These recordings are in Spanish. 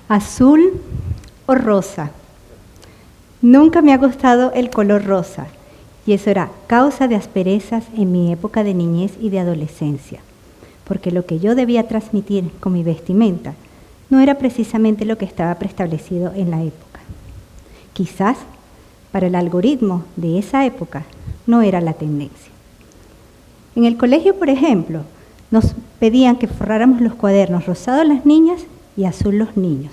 ¿Azul o rosa? Nunca me ha gustado el color rosa y eso era causa de asperezas en mi época de niñez y de adolescencia, porque lo que yo debía transmitir con mi vestimenta no era precisamente lo que estaba preestablecido en la época. Quizás para el algoritmo de esa época no era la tendencia. En el colegio, por ejemplo, nos pedían que forráramos los cuadernos rosados las niñas y azul los niños.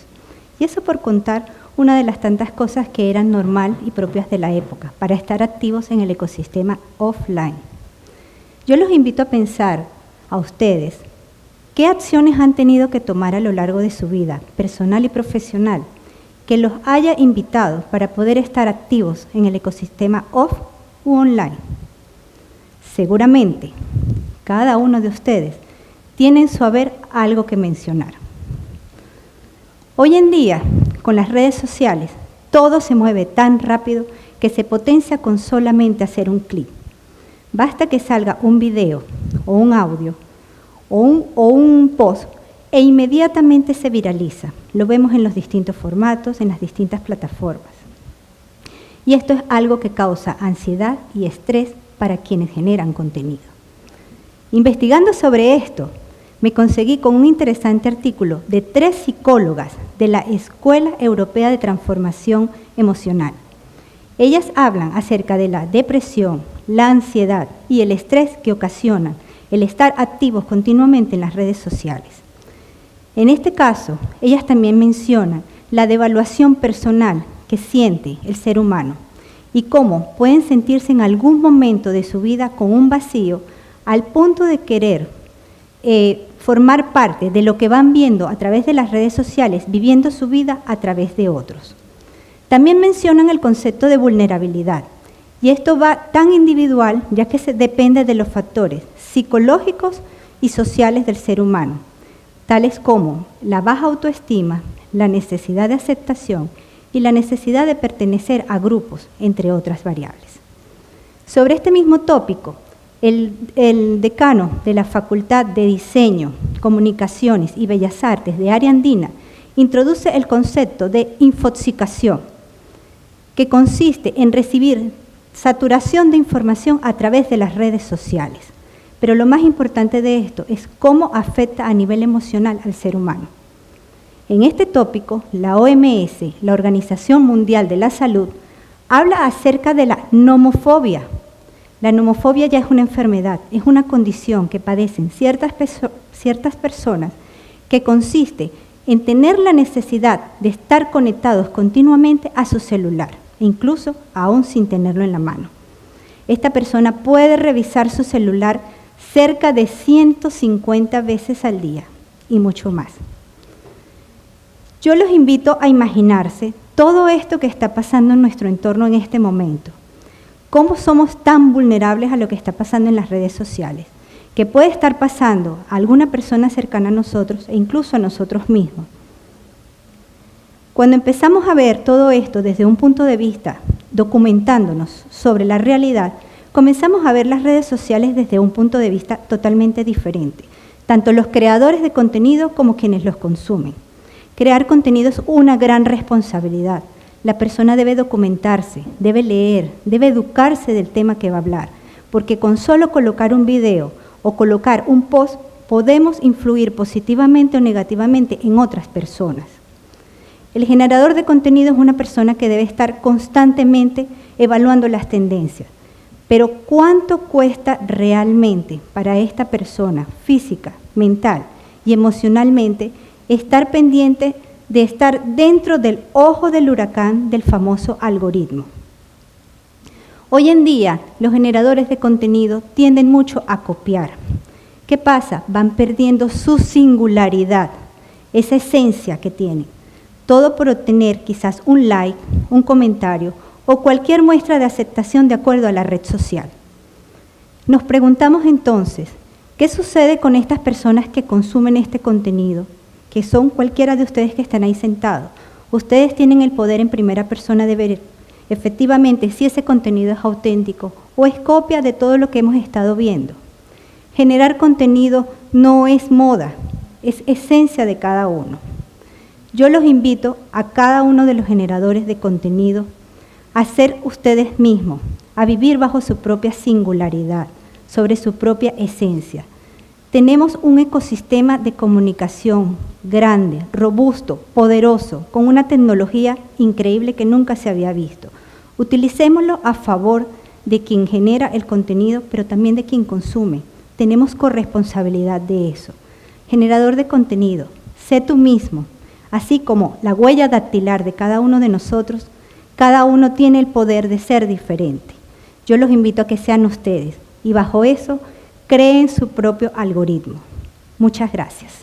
Y eso por contar una de las tantas cosas que eran normal y propias de la época, para estar activos en el ecosistema offline. Yo los invito a pensar a ustedes, ¿qué acciones han tenido que tomar a lo largo de su vida, personal y profesional, que los haya invitado para poder estar activos en el ecosistema off u online? Seguramente, cada uno de ustedes tiene en su haber algo que mencionar. Hoy en día, con las redes sociales, todo se mueve tan rápido que se potencia con solamente hacer un clic. Basta que salga un video o un audio o un post e inmediatamente se viraliza. Lo vemos en los distintos formatos, en las distintas plataformas. Y esto es algo que causa ansiedad y estrés para quienes generan contenido. Investigando sobre esto, me conseguí con un interesante artículo de 3 psicólogas de la Escuela Europea de Transformación Emocional. Ellas hablan acerca de la depresión, la ansiedad y el estrés que ocasionan el estar activos continuamente en las redes sociales. En este caso, ellas también mencionan la devaluación personal que siente el ser humano y cómo pueden sentirse en algún momento de su vida con un vacío al punto de querer formar parte de lo que van viendo a través de las redes sociales, viviendo su vida a través de otros. También mencionan el concepto de vulnerabilidad, y esto va tan individual ya que depende de los factores psicológicos y sociales del ser humano, tales como la baja autoestima, la necesidad de aceptación y la necesidad de pertenecer a grupos, entre otras variables. Sobre este mismo tópico, el decano de la Facultad de Diseño, Comunicaciones y Bellas Artes de Área Andina introduce el concepto de infoxicación, que consiste en recibir saturación de información a través de las redes sociales. Pero lo más importante de esto es cómo afecta a nivel emocional al ser humano. En este tópico, la OMS, la Organización Mundial de la Salud, habla acerca de la nomofobia. La nomofobia ya es una enfermedad, es una condición que padecen ciertas personas que consiste en tener la necesidad de estar conectados continuamente a su celular, e incluso aún sin tenerlo en la mano. Esta persona puede revisar su celular cerca de 150 veces al día y mucho más. Yo los invito a imaginarse todo esto que está pasando en nuestro entorno en este momento. ¿Cómo somos tan vulnerables a lo que está pasando en las redes sociales? Que puede estar pasando a alguna persona cercana a nosotros e incluso a nosotros mismos. Cuando empezamos a ver todo esto desde un punto de vista, documentándonos sobre la realidad, comenzamos a ver las redes sociales desde un punto de vista totalmente diferente, tanto los creadores de contenido como quienes los consumen. Crear contenido es una gran responsabilidad. La persona debe documentarse, debe leer, debe educarse del tema que va a hablar, porque con solo colocar un video o colocar un post podemos influir positivamente o negativamente en otras personas. El generador de contenido es una persona que debe estar constantemente evaluando las tendencias, pero ¿cuánto cuesta realmente para esta persona física, mental y emocionalmente estar pendiente de estar dentro del ojo del huracán del famoso algoritmo? Hoy en día, los generadores de contenido tienden mucho a copiar. ¿Qué pasa? Van perdiendo su singularidad, esa esencia que tienen. Todo por obtener quizás un like, un comentario o cualquier muestra de aceptación de acuerdo a la red social. Nos preguntamos entonces, ¿qué sucede con estas personas que consumen este contenido? Que son cualquiera de ustedes que están ahí sentados. Ustedes tienen el poder en primera persona de ver efectivamente si ese contenido es auténtico o es copia de todo lo que hemos estado viendo. Generar contenido no es moda, es esencia de cada uno. Yo los invito a cada uno de los generadores de contenido a ser ustedes mismos, a vivir bajo su propia singularidad, sobre su propia esencia. Tenemos un ecosistema de comunicación grande, robusto, poderoso, con una tecnología increíble que nunca se había visto. Utilicémoslo a favor de quien genera el contenido, pero también de quien consume. Tenemos corresponsabilidad de eso. Generador de contenido, sé tú mismo, así como la huella dactilar de cada uno de nosotros, cada uno tiene el poder de ser diferente. Yo los invito a que sean ustedes y bajo eso creen su propio algoritmo. Muchas gracias.